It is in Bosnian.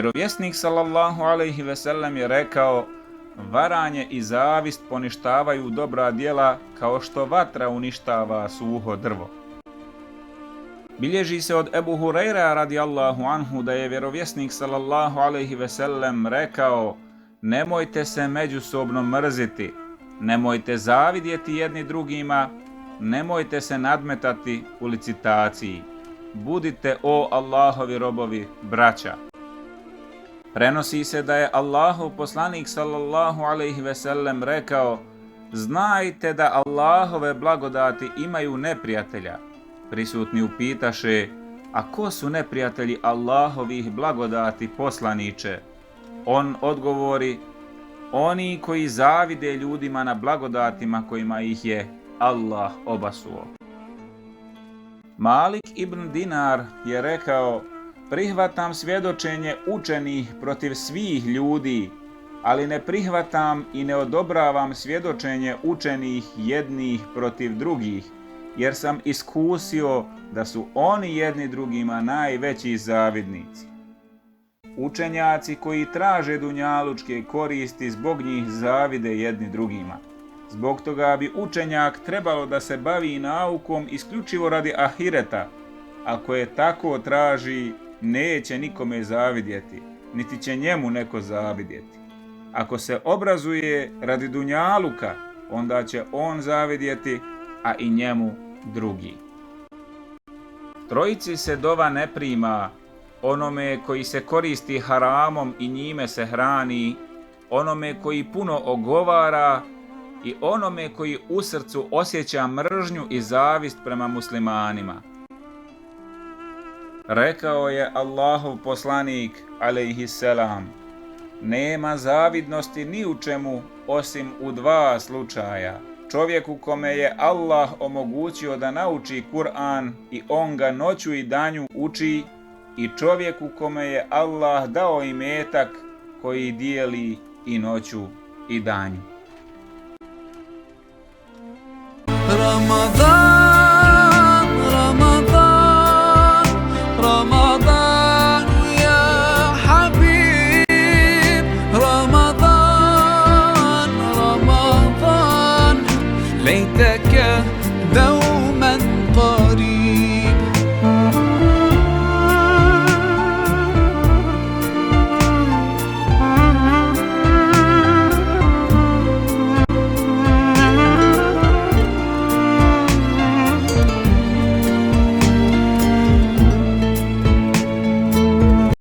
Vjerovjesnik sallallahu alejhi ve sellem je rekao: varanje i zavist poništavaju dobra djela kao što vatra uništava suho drvo. Bilježi se od Ebu Hurajra radijallahu anhu da je vjerovjesnik sallallahu alejhi ve sellem rekao: nemojte se međusobno mrziti, nemojte zavidjeti jedni drugima, nemojte se nadmetati u licitaciji. Budite, o Allahovi robovi, braća. Prenosi se da je Allahov poslanik sallallahu alejhi ve sellem rekao: znajte da Allahove blagodati imaju neprijatelja. Prisutni upitaše: a ko su neprijatelji Allahovih blagodati, poslaniče? On odgovori: oni koji zavide ljudima na blagodatima kojima ih je Allah obasuo. Malik ibn Dinar je rekao: prihvatam svjedočenje učenih protiv svih ljudi, ali ne prihvatam i ne odobravam svjedočenje učenih jednih protiv drugih, jer sam iskusio da su oni jedni drugima najveći zavidnici. Učenjaci koji traže dunjalučke koristi zbog njih zavide jedni drugima. Zbog toga bi učenjak trebalo da se bavi naukom isključivo radi ahireta. Ako je tako traži, neće nikome zavidjeti, niti će njemu neko zavidjeti. Ako se obrazuje radi dunjaluka, onda će on zavidjeti, a i njemu drugi. Trojici se dova ne prima: onome koji se koristi haramom i njime se hrani, onome koji puno ogovara i onome koji u srcu osjeća mržnju i zavist prema muslimanima. Rekao je Allahov poslanik alejhi selam: nema zavidnosti ni u čemu osim u dva slučaja. Čovjeku kome je Allah omogućio da nauči Kur'an i on ga noću i danju uči, i čovjeku kome je Allah dao imetak koji dijeli i noću i danju.